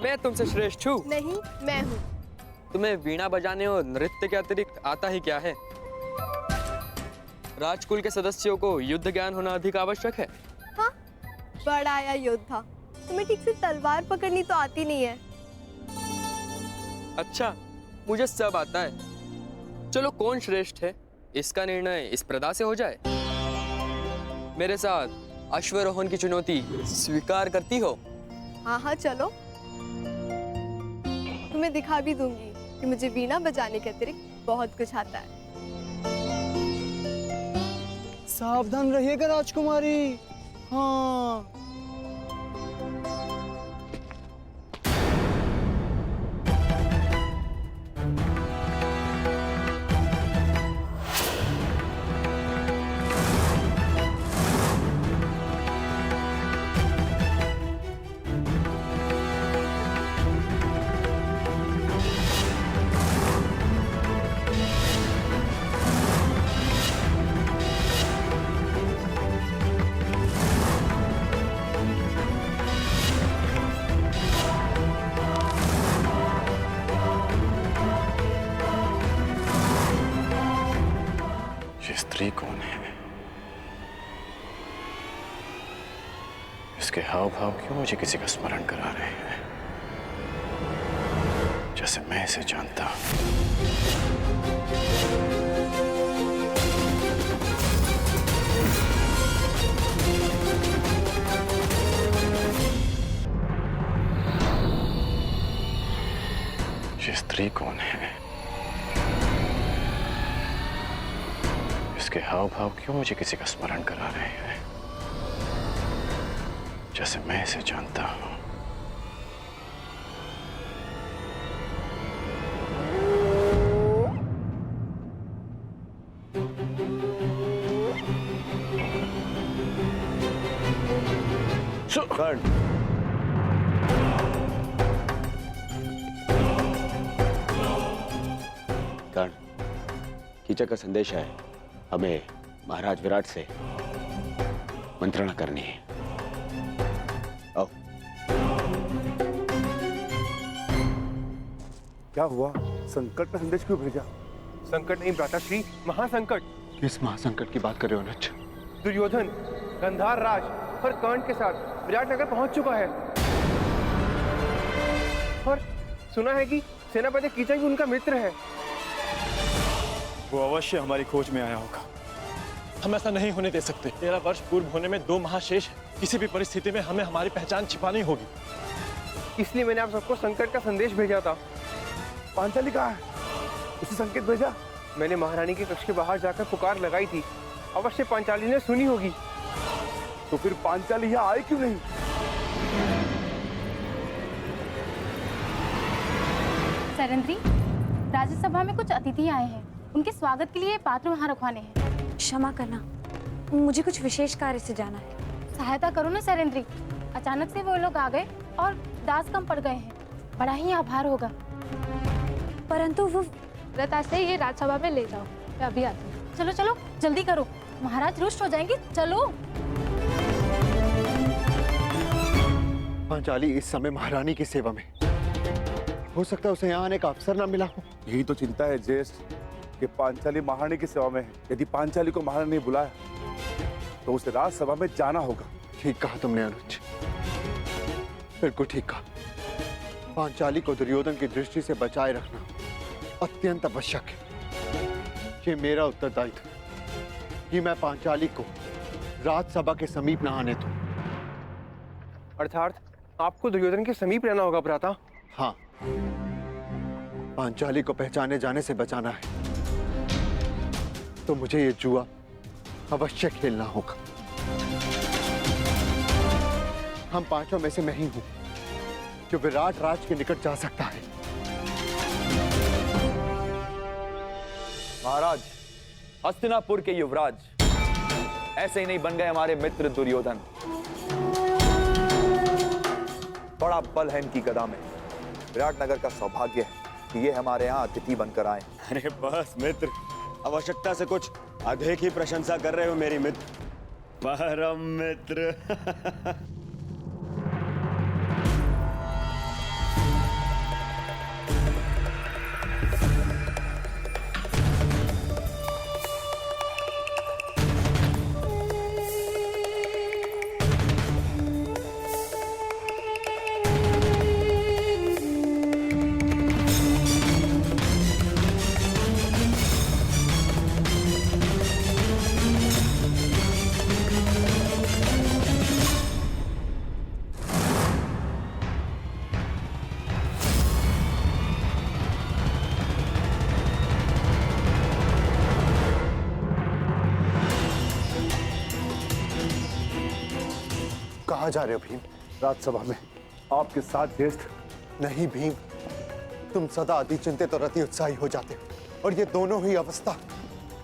मैं तुमसे श्रेष्ठ हूँ? नहीं, मैं हूँ। तुम्हें वीणा बजाने और नृत्य के अतिरिक्त आता ही क्या है? राजकुल के सदस्यों को युद्ध ज्ञान होना अधिक आवश्यक है। हाँ, बड़ा आया योद्धा। तुम्हें ठीक से तलवार पकड़नी तो आती नहीं है। अच्छा, मुझे सब आता है। चलो कौन श्रेष्ठ है इसका निर्णय इस प्रदा से हो जाए। मेरे साथ अश्वरोहण की चुनौती स्वीकार करती हो? हाँ हाँ चलो, तुम्हें दिखा भी दूंगी कि मुझे वीणा बजाने के अतिरिक्त बहुत कुछ आता है। सावधान रहिएगा राजकुमारी। हाँ। स्त्री कौन है? इसके हाव भाव क्यों मुझे किसी का स्मरण करा रहे हैं, जैसे मैं इसे जानता हूं। ये स्त्री कौन है? इसके हाव भाव क्यों मुझे किसी का स्मरण करा रहे हैं, जैसे मैं इसे जानता हूं। कर्ण, कर्ण, कीचक का संदेश है। हमें महाराज विराट से मंत्रणा करनी है। आओ। क्या हुआ? संकट ने संदेश क्यों भेजा? संकट नहीं भ्राताश्री, महासंकट। किस महासंकट की बात कर रहे हो अनुज? दुर्योधन गंधार राज और कर्ण के साथ विराटनगर पहुंच चुका है और सुना है कि सेनापति कीचक भी उनका मित्र है। वो अवश्य हमारी खोज में आया होगा। हम ऐसा नहीं होने दे सकते। 13 वर्ष पूर्व होने में 2 महाशेष है। किसी भी परिस्थिति में हमें हमारी पहचान छिपानी होगी। इसलिए मैंने आप सबको संकट का संदेश भेजा था। पांचाली कहाँ है? उसे संकेत भेजा? मैंने महारानी के कक्ष के बाहर जाकर पुकार लगाई थी। अवश्य पांचाली ने सुनी होगी। तो फिर पांचाली यहाँ आई क्यों नहीं? सरेंद्री, राज्यसभा में कुछ अतिथि आए हैं। उनके स्वागत के लिए पात्र वहाँ रखवाने हैं। क्षमा करना, मुझे कुछ विशेष कार्य से जाना है। सहायता करो ना सरेंद्री। अचानक से वो लोग आ गए और दास कम पड़ गए हैं। बड़ा ही आभार होगा। परंतु वो लता से ये राज्यसभा में ले जाओ। मैं अभी आती हूँ। चलो चलो जल्दी करो, महाराज रुष्ट हो जाएंगे। चलो। पांचाली इस समय महारानी की सेवा में। हो सकता है उसे यहाँ आने का अवसर न मिला हो। यही तो चिंता है ज्येष्ठ, कि पांचाली महारानी की सेवा में है। यदि पांचाली को महारानी ने बुलाया तो उसे राजसभा में जाना होगा। ठीक कहा तुमने अनुज, बिल्कुल ठीक कहा। पांचाली को दुर्योधन की दृष्टि से बचाए रखना अत्यंत आवश्यक है। ये मेरा उत्तरदायित्व है कि मैं पांचाली को राजसभा के समीप न आने दूं। अर्थात आपको दुर्योधन के समीप रहना होगा भ्राता। हाँ, पांचाली को पहचाने जाने से बचाना है तो मुझे ये जुआ अवश्य खेलना होगा। हम पांचों में से मैं ही हूं जो विराट राज के निकट जा सकता है। महाराज, हस्तिनापुर के युवराज ऐसे ही नहीं बन गए हमारे मित्र दुर्योधन। बड़ा बल है इनकी गदा में। विराटनगर का सौभाग्य है कि ये हमारे यहाँ अतिथि बनकर आए। अरे बस मित्र, आवश्यकता से कुछ अधिक ही प्रशंसा कर रहे हो मेरी मित्र। परम मित्र। कहाँ जा रहे हो भीम? राज्यसभा में आपके साथ ज्येष्ठ। नहीं भीम, तुम सदा अति चिंतित और अति उत्साही हो जाते हो और ये दोनों ही अवस्था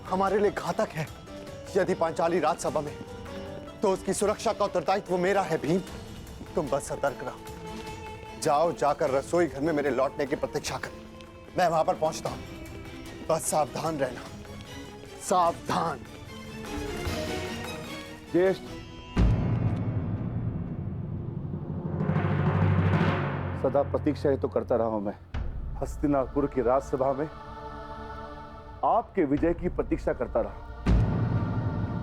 हमारे लिए घातक है। यदि पांचाली राज्यसभा में तो उसकी सुरक्षा का उत्तरदायित्व मेरा है भीम। तुम बस सतर्क रहो, जाओ जाकर रसोई घर में मेरे लौटने की प्रतीक्षा कर, मैं वहां पर पहुंचता हूं। बस सावधान रहना, सावधान। ज्येष्ठ, सदा प्रतीक्षा ही तो करता रहा हूं मैं। हस्तिनापुर की राज्यसभा में आपके विजय की प्रतीक्षा करता रहा।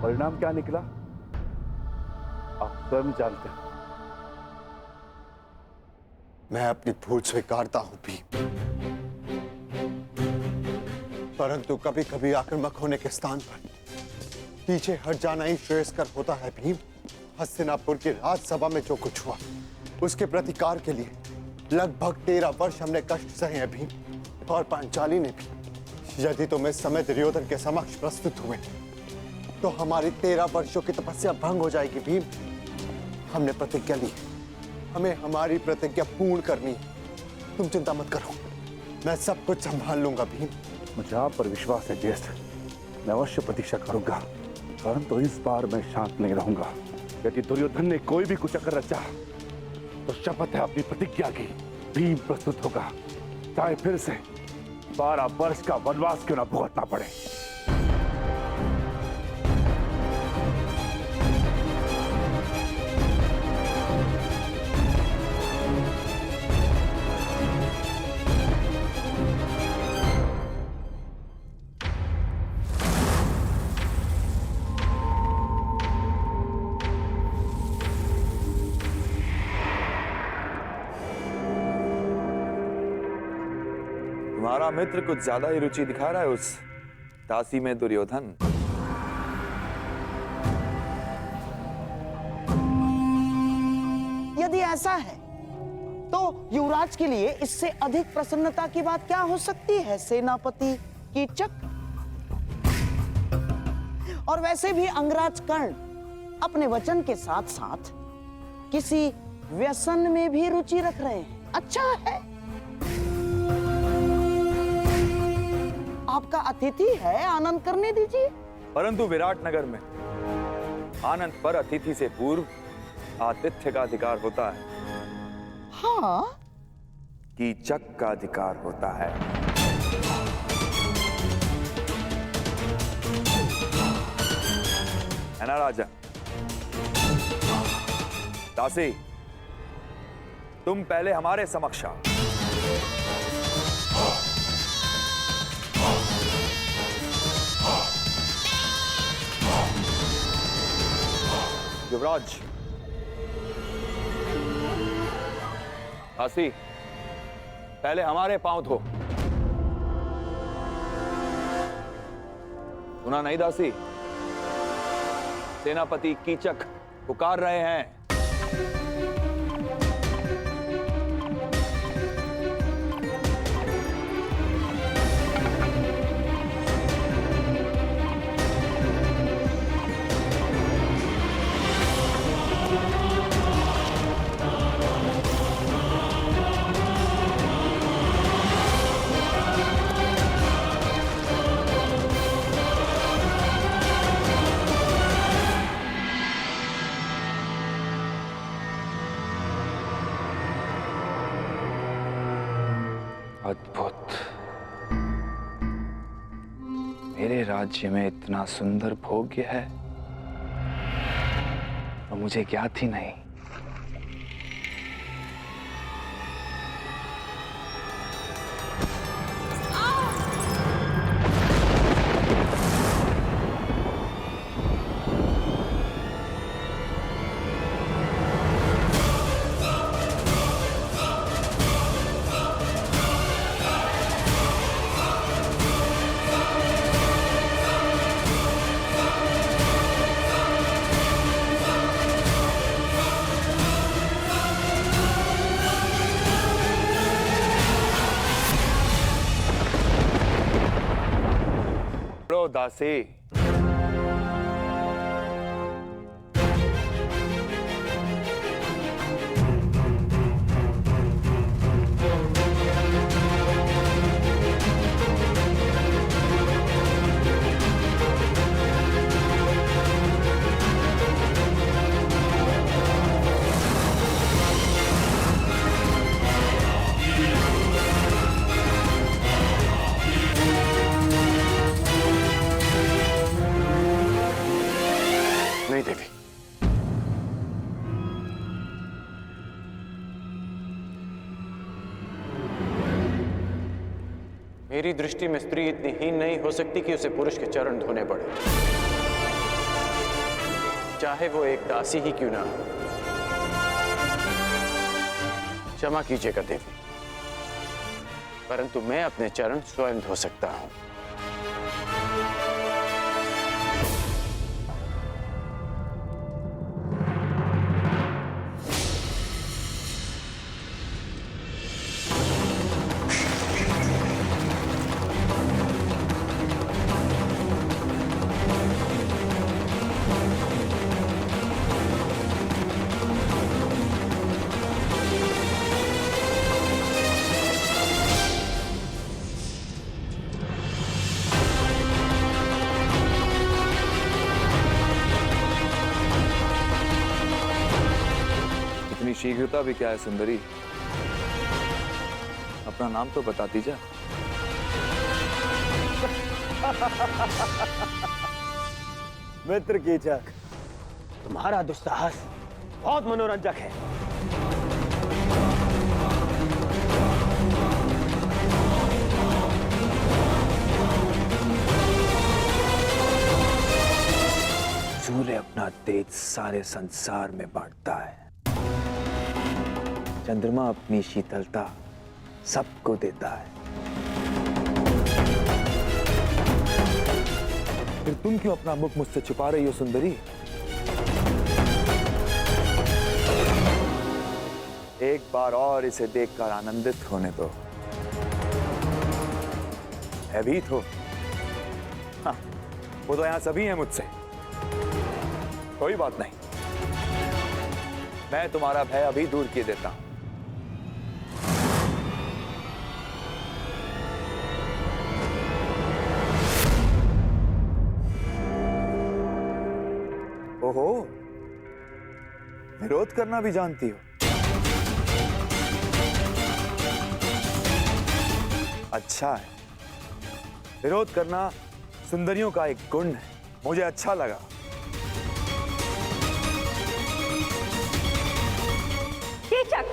परिणाम क्या निकला आप स्वयं जानते हैं। मैं अपनी भूल स्वीकारता हूं भीम, परंतु कभी कभी आक्रामक होने के स्थान पर पीछे हट जाना ही श्रेयस्कर होता है भीम। हस्तिनापुर की राज्यसभा में जो कुछ हुआ उसके प्रतिकार के लिए लगभग 13 वर्ष हमने कष्ट सहे हैं भीम, और पांचाली ने भी। यदि तुम इस समय दुर्योधन के समक्ष प्रस्तुत हुए तो हमारी 13 वर्षों की तपस्या भंग हो जाएगी भीम। हमने प्रतिज्ञा ली, हमें हमारी प्रतिज्ञा पूर्ण करनी है। तुम चिंता मत करो, मैं सब कुछ संभाल लूंगा भीम। मुझे आप पर विश्वास है ज्येष्ठ, मैं अवश्य प्रतीक्षा करूंगा, परंतु इस बार मैं शांत नहीं रहूंगा। यदि दुर्योधन ने कोई भी कुचक्कर रचा तो शपथ है अपनी प्रतिज्ञा की, भीम प्रस्तुत होगा, चाहे फिर से 12 वर्ष का वनवास क्यों ना भुगतना पड़े। तुम्हारा मित्र कुछ ज्यादा ही रुचि दिखा रहा है उस दासी में दुर्योधन। यदि ऐसा है तो युवराज के लिए इससे अधिक प्रसन्नता की बात क्या हो सकती है सेनापति कीचक। और वैसे भी अंगराज कर्ण अपने वचन के साथ साथ किसी व्यसन में भी रुचि रख रहे हैं। अच्छा है, आपका अतिथि है, आनंद करने दीजिए। परंतु विराट नगर में आनंद पर अतिथि से पूर्व आतिथ्य का अधिकार होता है। हाँ, कीचक का अधिकार होता है। है ना राजा? दासी, तुम पहले हमारे समक्ष आओ। युवराज, दासी पहले हमारे पांव धो। सुना नहीं दासी? सेनापति कीचक पुकार रहे हैं। अद्भुत। मेरे राज्य में इतना सुंदर भोग्य है और मुझे ज्ञात ही नहीं। दासी, मेरी दृष्टि में स्त्री इतनी हीन नहीं हो सकती कि उसे पुरुष के चरण धोने पड़े, चाहे वो एक दासी ही क्यों ना हो। क्षमा कीजिएगा देवी, परंतु मैं अपने चरण स्वयं धो सकता हूं। इतनी शीघ्रता भी क्या है सुंदरी? अपना नाम तो बताती जा। मित्र कीचक, तुम्हारा दुस्साहस बहुत मनोरंजक है। सूर्य अपना तेज सारे संसार में बांटता है, चंद्रमा अपनी शीतलता सबको देता है। फिर तुम क्यों अपना मुख मुझसे छुपा रही हो सुंदरी? एक बार और इसे देखकर आनंदित होने दो। भयभीत हो? हाँ, वो तो यहां सभी हैं मुझसे। कोई बात नहीं, मैं तुम्हारा भय अभी दूर किए देता हूं। ओहो, विरोध करना भी जानती हो? अच्छा है, विरोध करना सुंदरियों का एक गुण है, मुझे अच्छा लगा। कीचक,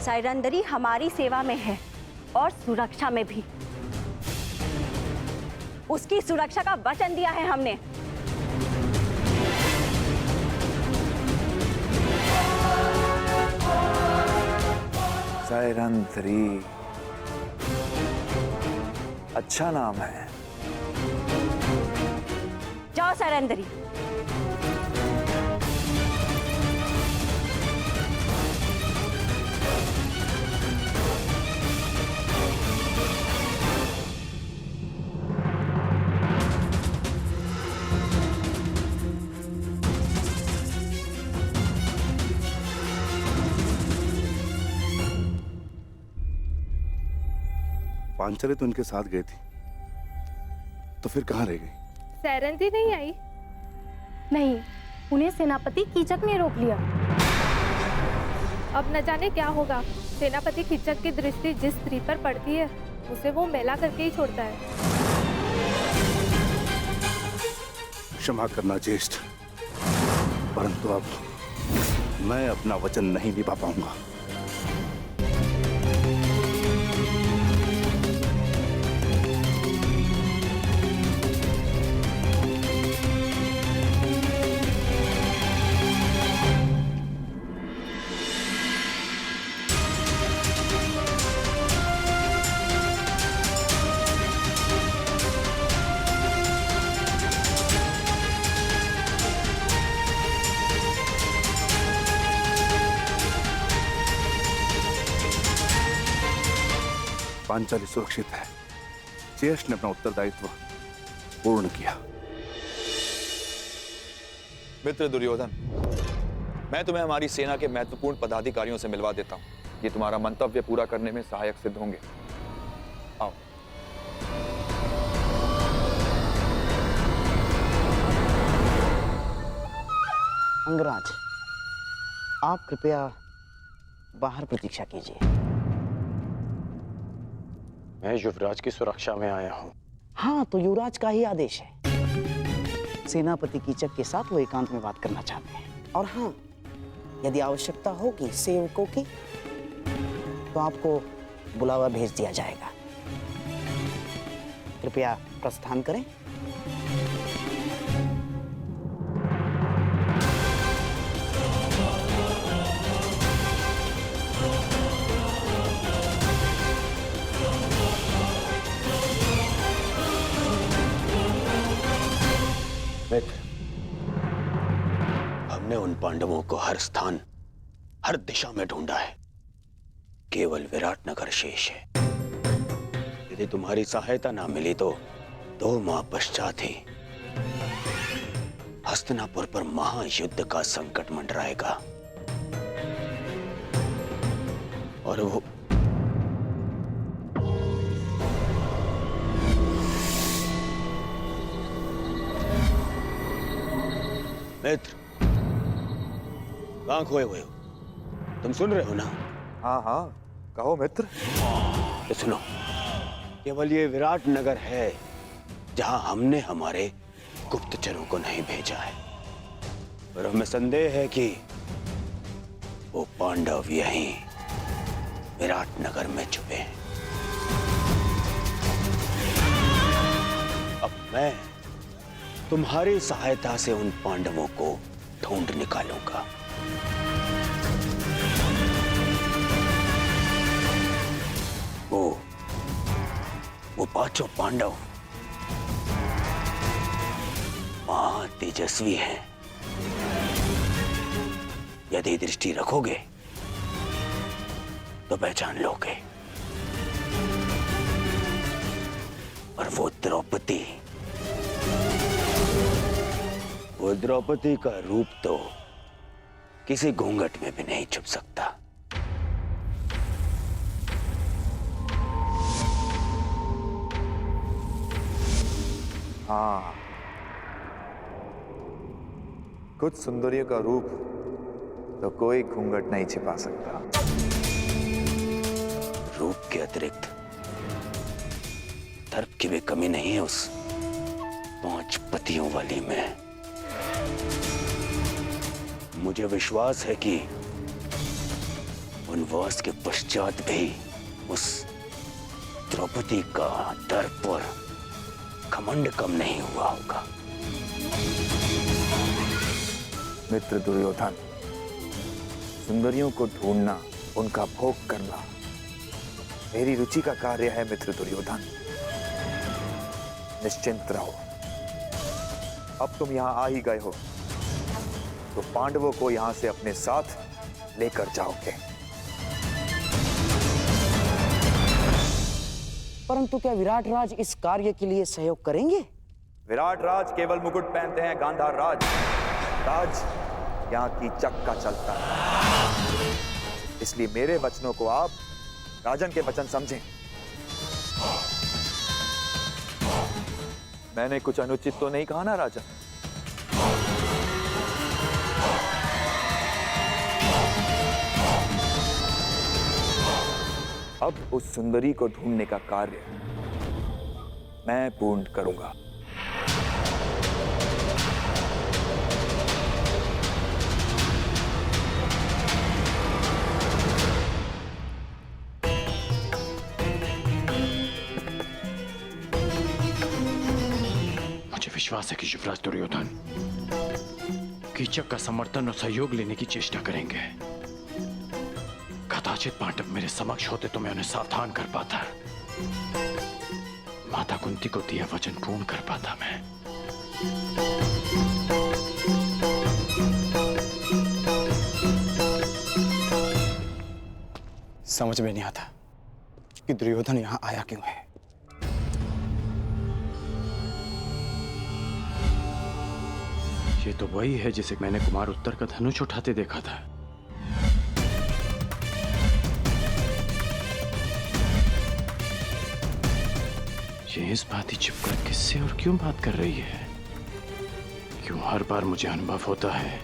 सैरंदरी हमारी सेवा में है और सुरक्षा में भी। उसकी सुरक्षा का वचन दिया है हमने। सैरंदरी, अच्छा नाम है। जाओ सैरंदरी। पांचाली तो उनके साथ गई थी, तो फिर कहाँ रह गई? सैरंद्री नहीं आई? नहीं, उन्हें सेनापति कीचक ने रोक लिया। अब न जाने क्या होगा। सेनापति कीचक की दृष्टि जिस स्त्री पर पड़ती है उसे वो मैला करके ही छोड़ता है। क्षमा करना ज्येष्ठ, परंतु अब मैं अपना वचन नहीं निभा पाऊंगा। पांचाली सुरक्षित है। ज्येष्ठ ने अपना उत्तरदायित्व पूर्ण किया। मित्र दुर्योधन, मैं तुम्हें हमारी सेना के महत्वपूर्ण पदाधिकारियों से मिलवा देता हूं। ये तुम्हारा मंतव्य पूरा करने में सहायक सिद्ध होंगे। आओ। अंगराज, आप कृपया बाहर प्रतीक्षा कीजिए। मैं युवराज की सुरक्षा में आया हूँ। हाँ, तो युवराज का ही आदेश है। सेनापति कीचक के साथ वो एकांत में बात करना चाहते हैं। और हाँ, यदि आवश्यकता होगी सेवकों की तो आपको बुलावा भेज दिया जाएगा। कृपया प्रस्थान करें। मित्र, हमने उन पांडवों को हर स्थान, हर दिशा में ढूंढा है। केवल विराटनगर शेष है। यदि तुम्हारी सहायता ना मिली तो 2 माह पश्चात ही हस्तिनापुर पर महायुद्ध का संकट मंडराएगा और वो मित्र, कहां खोए हुए हो? तुम सुन रहे हो ना? हाँ हाँ, कहो मित्र। तो सुनो, केवल ये विराट नगर है जहां हमने हमारे गुप्तचरों को नहीं भेजा है, और हमें संदेह है कि वो पांडव यहीं विराट नगर में छुपे हैं। अब मैं तुम्हारी सहायता से उन पांडवों को ढूंढ निकालूंगा। वो 5 पांडव महातेजस्वी हैं। यदि दृष्टि रखोगे तो पहचान लोगे। और वो द्रौपदी का रूप तो किसी घूंघट में भी नहीं छुप सकता। हाँ, कुछ सुंदरियों का रूप तो कोई घूंघट नहीं छिपा सकता। रूप के अतिरिक्त दर्प की भी कमी नहीं है उस 5 पतियों वाली में। मुझे विश्वास है कि वनवास के पश्चात भी उस द्रौपदी का दर्प और घमंड कम नहीं हुआ होगा। मित्र दुर्योधन, सुंदरियों को ढूंढना, उनका भोग करना मेरी रुचि का कार्य है। मित्र दुर्योधन, निश्चिंत रहो। अब तुम यहां आ ही गए हो तो पांडवों को यहां से अपने साथ लेकर जाओगे। परंतु क्या विराट राज इस कार्य के लिए सहयोग करेंगे? विराट राज केवल मुकुट पहनते हैं, गांधार राज यहाँ की चक्का चलता है। इसलिए मेरे वचनों को आप राजन के वचन समझें। मैंने कुछ अनुचित तो नहीं कहा ना राजन? अब उस सुंदरी को ढूंढने का कार्य मैं पूर्ण करूंगा। मुझे विश्वास है कि युवराज दुर्योधन कीचक का समर्थन और सहयोग लेने की चेष्टा करेंगे। कदाचित पांडव मेरे समक्ष होते तो मैं उन्हें सावधान कर पाता, माता कुंती को दिया वचन पूर्ण कर पाता मैं। समझ में नहीं आता कि दुर्योधन यहां आया क्यों है। ये तो वही है जिसे मैंने कुमार उत्तर का धनुष उठाते देखा था। ये इस बात ही छिपकर किससे और क्यों बात कर रही है? क्यों हर बार मुझे अनुभव होता है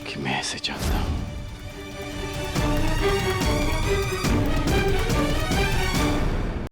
कि मैं ऐसे चाहता हूं।